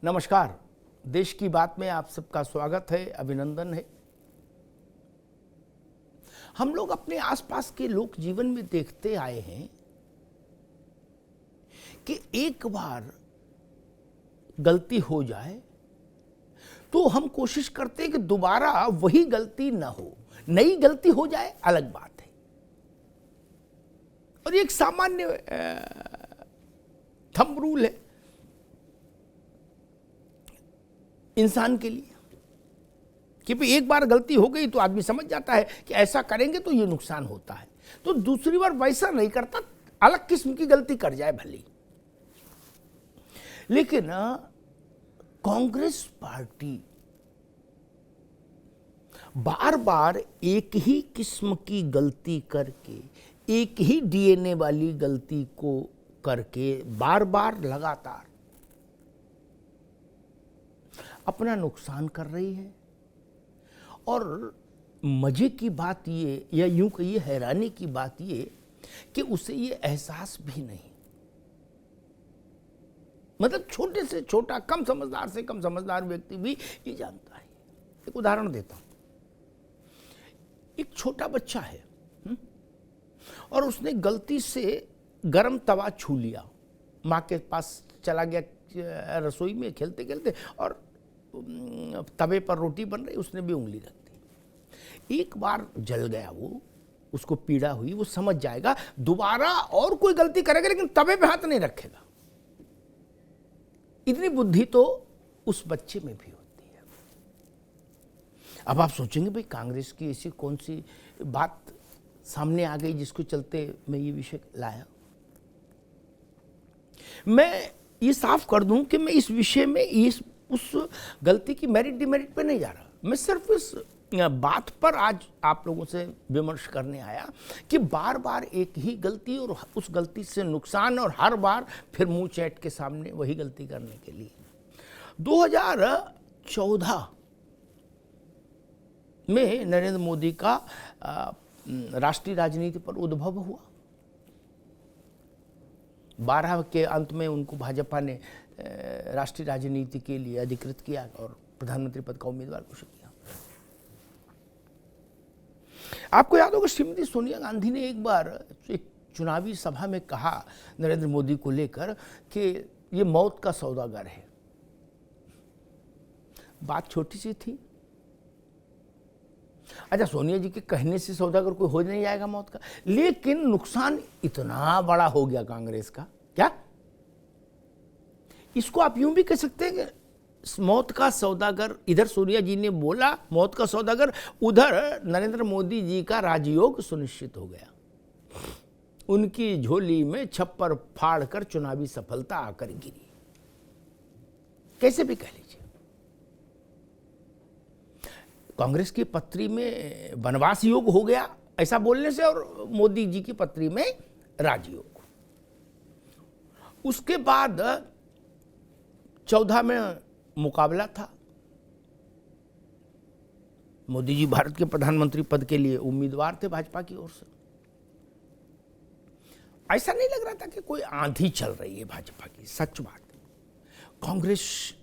नमस्कार। देश की बात में आप सबका स्वागत है, अभिनंदन है। हम लोग अपने आसपास के लोक जीवन में देखते आए हैं कि एक बार गलती हो जाए तो हम कोशिश करते हैं कि दोबारा वही गलती ना हो, नई गलती हो जाए अलग बात है। और एक सामान्य थंब रूल है इंसान के लिए कि भाई एक बार गलती हो गई तो आदमी समझ जाता है कि ऐसा करेंगे तो ये नुकसान होता है, तो दूसरी बार वैसा नहीं करता, अलग किस्म की गलती कर जाए भली। लेकिन कांग्रेस पार्टी बार बार एक ही किस्म की गलती करके, एक ही डीएनए वाली गलती को करके बार बार लगातार अपना नुकसान कर रही है। और मजे की बात ये, या यूं कहिए हैरानी की बात ये, कि उसे ये एहसास भी नहीं। मतलब छोटे से छोटा, कम समझदार से कम समझदार व्यक्ति भी ये जानता है। एक उदाहरण देता हूं। एक छोटा बच्चा है और उसने गलती से गरम तवा छू लिया, माँ के पास चला गया रसोई में खेलते खेलते, और तवे पर रोटी बन रही, उसने भी उंगली रख दी। एक बार जल गया वो, उसको पीड़ा हुई, वो समझ जाएगा, दोबारा और कोई गलती करेगा लेकिन तवे पे हाथ नहीं रखेगा। इतनी बुद्धि तो उस बच्चे में भी होती है। अब आप सोचेंगे भाई कांग्रेस की ऐसी कौन सी बात सामने आ गई जिसको चलते मैं ये विषय लाया। मैं ये साफ कर दूं कि मैं इस विषय में उस गलती की मेरिट डिमेरिट पे नहीं जा रहा। मैं सिर्फ इस बात पर आज आप लोगों से विमर्श करने आया कि बार बार एक ही गलती और उस गलती से नुकसान, और हर बार फिर मुंह चैट के सामने वही गलती करने के लिए। 2014 में नरेंद्र मोदी का राष्ट्रीय राजनीति पर उद्भव हुआ। 12 के अंत में उनको भाजपा ने राष्ट्रीय राजनीति के लिए अधिकृत किया और प्रधानमंत्री पद का उम्मीदवार घोषित किया। आपको याद होगा श्रीमती सोनिया गांधी ने एक बार एक चुनावी सभा में कहा नरेंद्र मोदी को लेकर कि ये मौत का सौदागर है। बात छोटी सी थी। अच्छा, सोनिया जी के कहने से सौदागर कोई हो नहीं जाएगा मौत का, लेकिन नुकसान इतना बड़ा हो गया कांग्रेस का। क्या इसको आप यूं भी कह सकते हैं कि मौत का सौदागर, इधर सोनिया जी ने बोला मौत का सौदागर, उधर नरेंद्र मोदी जी का राजयोग सुनिश्चित हो गया। उनकी झोली में छप्पर फाड़ कर चुनावी सफलता आकर गिरी, कैसे भी कह लीजिए। कांग्रेस की पत्री में वनवास योग हो गया ऐसा बोलने से, और मोदी जी की पत्री में राजयोग। उसके बाद 14 में मुकाबला था। मोदी जी भारत के प्रधानमंत्री पद के लिए उम्मीदवार थे भाजपा की ओर से। ऐसा नहीं लग रहा था कि कोई आंधी चल रही है भाजपा की। सच बात, कांग्रेस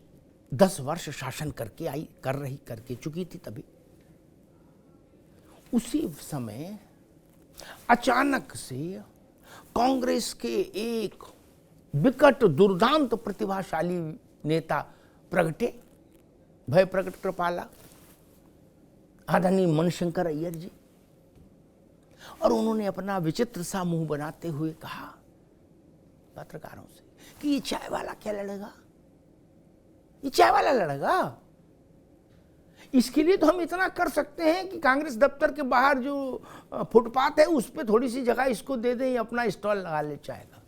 10 वर्ष शासन करके चुकी थी। तभी उसी समय अचानक से कांग्रेस के एक विकट दुर्दांत प्रतिभाशाली नेता प्रगटे, भय प्रकट कृपाला, आदरणीय मणिशंकर अय्यर जी। और उन्होंने अपना विचित्र सा मुंह बनाते हुए कहा पत्रकारों से कि ये चाय वाला क्या लड़ेगा, ये चाय वाला लड़ेगा। इसके लिए तो हम इतना कर सकते हैं कि कांग्रेस दफ्तर के बाहर जो फुटपाथ है उस पर थोड़ी सी जगह इसको दे दें, अपना स्टॉल लगा ले चाय का।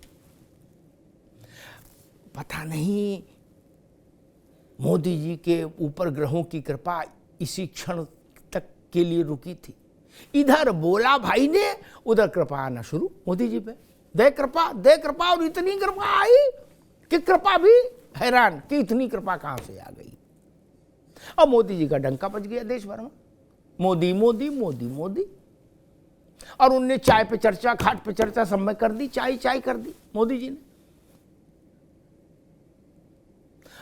पता नहीं मोदी जी के ऊपर ग्रहों की कृपा इसी क्षण तक के लिए रुकी थी। इधर बोला भाई ने, उधर कृपा आना शुरू मोदी जी पे। दे कृपा, और इतनी कृपा आई कि कृपा भी हैरान कि इतनी कृपा कहां से आ गई। और मोदी जी का डंका बज गया देश भर में, मोदी मोदी मोदी मोदी। और उनने चाय पे चर्चा, खाट पे चर्चा सब में कर दी, चाय चाय कर दी मोदी जी ने।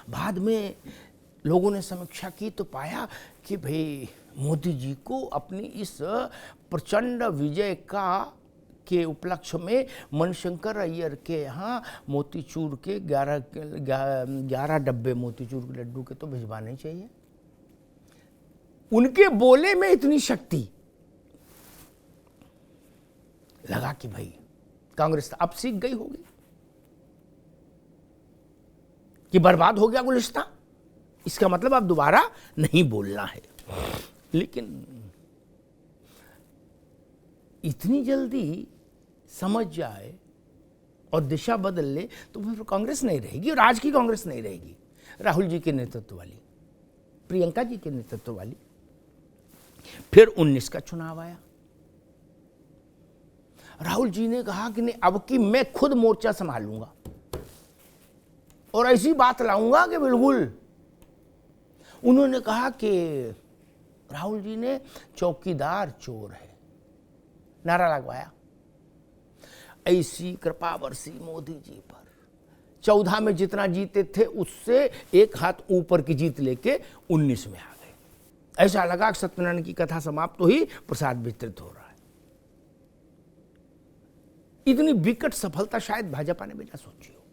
बाद में लोगों ने समीक्षा की तो पाया कि भाई मोदी जी को अपनी इस प्रचंड विजय के उपलक्ष्य में मणिशंकर अय्यर के यहाँ मोतीचूर के 11 डब्बे मोतीचूर के लड्डू के तो भिजवाने चाहिए। उनके बोले में इतनी शक्ति, लगा कि भाई कांग्रेस अब सीख गई होगी कि बर्बाद हो गया गुलिस्तान, इसका मतलब अब दोबारा नहीं बोलना है। लेकिन इतनी जल्दी समझ जाए और दिशा बदल ले तो फिर कांग्रेस नहीं रहेगी, और आज की कांग्रेस नहीं रहेगी राहुल जी के नेतृत्व वाली, प्रियंका जी के नेतृत्व वाली। फिर 19 का चुनाव आया। राहुल जी ने कहा कि नहीं, अब की मैं खुद मोर्चा संभालूंगा और ऐसी बात लाऊंगा कि बिल्कुल। उन्होंने कहा कि राहुल जी ने चौकीदार चोर है नारा लगवाया। ऐसी कृपा बरसी मोदी जी पर, 14 में जितना जीते थे उससे एक हाथ ऊपर की जीत लेके 19 में आ गए। ऐसा लगा कि सत्यनारायण की कथा समाप्त हुई, प्रसाद वितरित हो रहा है। इतनी विकट सफलता शायद भाजपा ने भी ना सोची हो।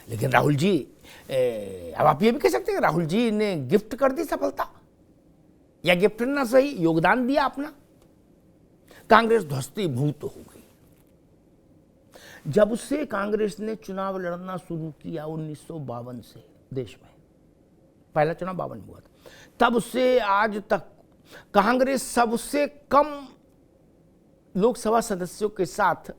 लेकिन राहुल जी, अब आप ये भी कह सकते हैं कि राहुल जी ने गिफ्ट कर दी सफलता, या गिफ्ट ना सही, योगदान दिया अपना। कांग्रेस ध्वस्तीभूत हो गई। जब से कांग्रेस ने चुनाव लड़ना शुरू किया 1952 से देश में, पहला चुनाव 52 में हुआ था, तब से आज तक कांग्रेस सबसे कम लोकसभा सदस्यों के साथ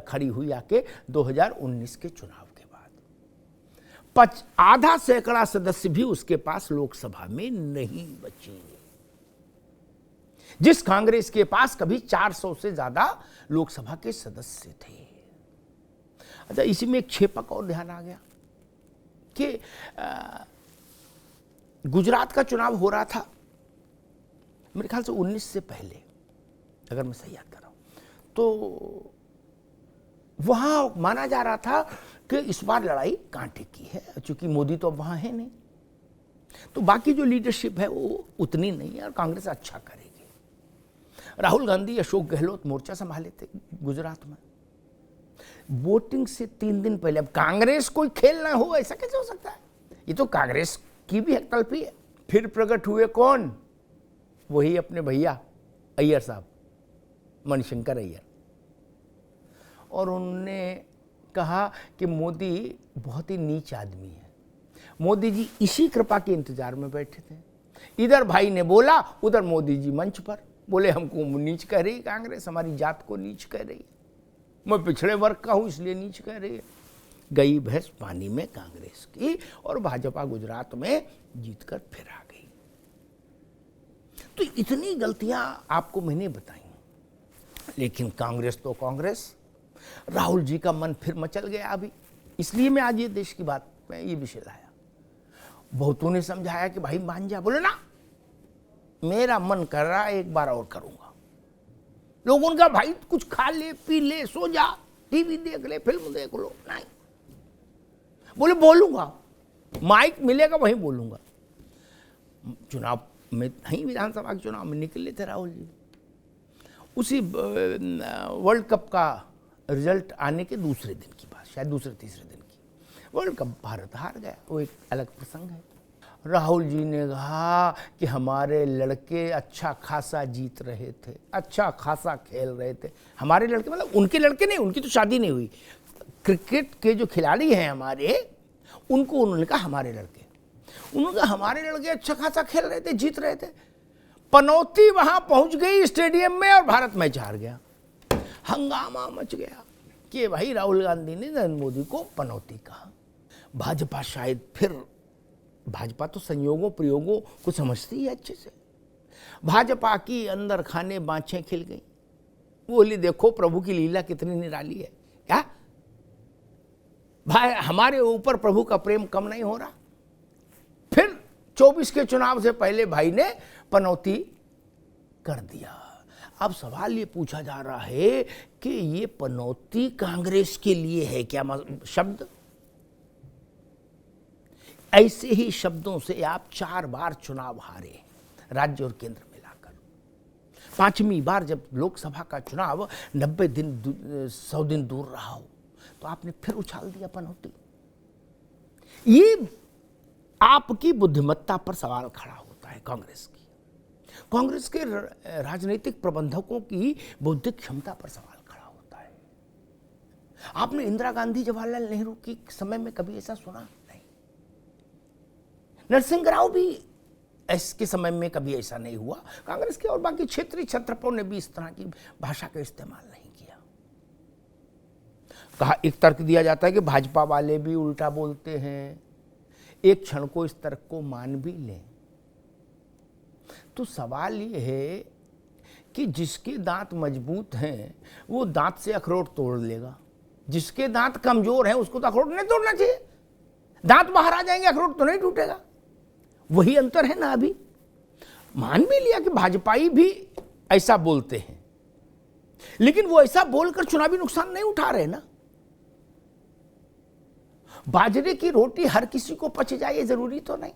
खड़ी हुई आके 2019 के चुनाव के बाद। आधा सैकड़ा सदस्य भी उसके पास लोकसभा में नहीं बचे। जिस कांग्रेस के पास कभी 400 से ज्यादा लोकसभा के सदस्य थे। अच्छा, इसी में एक छेपक और ध्यान आ गया कि गुजरात का चुनाव हो रहा था मेरे ख्याल से 19 से पहले, अगर मैं सही याद कर रहा हूं, तो वहां माना जा रहा था कि इस बार लड़ाई कांटे की है, क्योंकि मोदी तो अब वहां है नहीं, तो बाकी जो लीडरशिप है वो उतनी नहीं है और कांग्रेस अच्छा करेगी। राहुल गांधी, अशोक गहलोत मोर्चा संभाले थे गुजरात में। वोटिंग से 3 दिन पहले, अब कांग्रेस कोई खेल ना हो ऐसा कैसे हो सकता है? ये तो कांग्रेस की भी हकतलफी है। फिर प्रकट हुए कौन? वही अपने भैया अय्यर साहब, मणिशंकर अय्यर, और उन्होंने कहा कि मोदी बहुत ही नीच आदमी है। मोदी जी इसी कृपा के इंतजार में बैठे थे। इधर भाई ने बोला, उधर मोदी जी मंच पर बोले हमको नीच कह रही कांग्रेस, हमारी जात को नीच कह रही, मैं पिछड़े वर्ग का हूं इसलिए नीच कह रही है। गई भैंस पानी में कांग्रेस की, और भाजपा गुजरात में जीतकर फिर आ गई। तो इतनी गलतियां आपको मैंने बताई, लेकिन कांग्रेस तो कांग्रेस। राहुल जी का मन फिर मचल गया अभी, इसलिए मैं आज ये देश की बात में ये विषय लाया। बहुतों ने समझाया कि भाई मान जा, बोले ना मेरा मन कर रहा है एक बार और करूंगा। लोगों का भाई कुछ खा ले, पी ले, सो जा, टीवी देख ले, फिल्म देख लो, नहीं, बोले बोलूंगा, माइक मिलेगा वहीं बोलूंगा। चुनाव में नहीं, विधानसभा के चुनाव में निकले थे राहुल जी। उसी वर्ल्ड कप का रिजल्ट आने के दूसरे दिन की बात, शायद दूसरे तीसरे दिन की, वर्ल्ड कप भारत हार गया, वो एक अलग प्रसंग है। राहुल जी ने कहा कि हमारे लड़के अच्छा खासा जीत रहे थे, अच्छा खासा खेल रहे थे। हमारे लड़के मतलब उनके लड़के नहीं, उनकी तो शादी नहीं हुई। क्रिकेट के जो खिलाड़ी हैं हमारे, उनको उन्होंने कहा हमारे लड़के, उन्होंने कहा हमारे लड़के अच्छा खासा खेल रहे थे, जीत रहे थे। पनौती वहां पहुंच गई स्टेडियम में और भारत मैच हार गया। हंगामा मच गया कि भाई राहुल गांधी ने नरेंद्र मोदी को पनौती कहा। भाजपा शायद फिर, भाजपा तो संयोगों प्रयोगों को समझती है अच्छे से। भाजपा की अंदर खाने बाँछें खिल गई। बोली देखो प्रभु की लीला कितनी निराली है। क्या भाई हमारे ऊपर प्रभु का प्रेम कम नहीं हो रहा? फिर 24 के चुनाव से पहले भाई ने पनौती कर दिया। अब सवाल ये पूछा जा रहा है कि ये पनौती कांग्रेस के लिए है क्या शब्द? ऐसे ही शब्दों से आप 4 बार चुनाव हारे राज्य और केंद्र मिलाकर। 5वीं बार जब लोकसभा का चुनाव 90 दिन 100 दिन दूर रहा हो तो आपने फिर उछाल दिया पनौती। ये आपकी बुद्धिमत्ता पर सवाल खड़ा होता है कांग्रेस के राजनीतिक प्रबंधकों की बौद्धिक क्षमता पर सवाल खड़ा होता है। आपने इंदिरा गांधी जवाहरलाल नेहरू की समय में कभी ऐसा सुना नहीं। नरसिंह राव भी इसके समय में कभी ऐसा नहीं हुआ। कांग्रेस के और बाकी क्षेत्रीय छत्रपों ने भी इस तरह की भाषा का इस्तेमाल नहीं किया। कहा, एक तर्क दिया जाता है कि भाजपा वाले भी उल्टा बोलते हैं, एक क्षण को इस तर्क को मान भी लें तो सवाल ये है कि जिसके दांत मजबूत हैं वो दांत से अखरोट तोड़ लेगा, जिसके दांत कमजोर हैं उसको तो अखरोट नहीं तोड़ना चाहिए। दांत बाहर आ जाएंगे, अखरोट तो नहीं टूटेगा। वही अंतर है ना। अभी मान भी लिया कि भाजपाई भी ऐसा बोलते हैं, लेकिन वो ऐसा बोलकर चुनावी नुकसान नहीं उठा रहे ना। बाजरे की रोटी हर किसी को पच जाए ये जरूरी तो नहीं।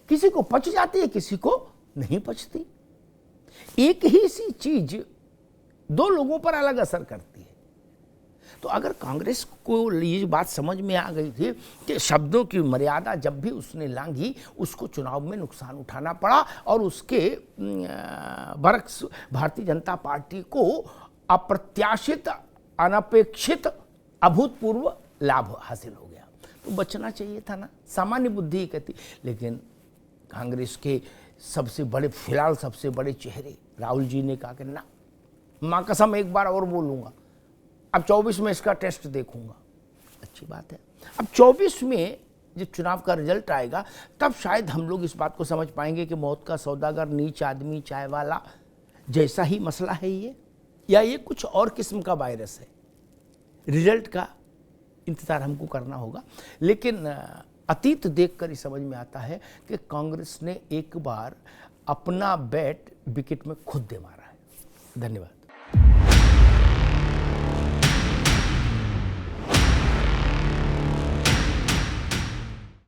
किसी को पच जाती है, किसी को नहीं पचती। एक ही सी चीज 2 लोगों पर अलग असर करती है। तो अगर कांग्रेस को ये बात समझ में आ गई थी कि शब्दों की मर्यादा जब भी उसने लांघी उसको चुनाव में नुकसान उठाना पड़ा और उसके बरक्स भारतीय जनता पार्टी को अप्रत्याशित, अनपेक्षित, अभूतपूर्व लाभ हासिल हो गया। तो बचना चाहिए था ना, सामान्य बुद्धि कहती। लेकिन कांग्रेस के फिलहाल सबसे बड़े चेहरे राहुल जी ने कहा कि ना, मां कसम एक बार और बोलूंगा, अब 24 में इसका टेस्ट देखूंगा। अच्छी बात है। अब 24 में जब चुनाव का रिजल्ट आएगा तब शायद हम लोग इस बात को समझ पाएंगे कि मौत का सौदागर, नीच आदमी, चाय वाला जैसा ही मसला है ये, या ये कुछ और किस्म का वायरस है। रिजल्ट का इंतजार हमको करना होगा। लेकिन अतीत देखकर ही समझ में आता है कि कांग्रेस ने एक बार अपना बैट विकेट में खुद दे मारा है। धन्यवाद।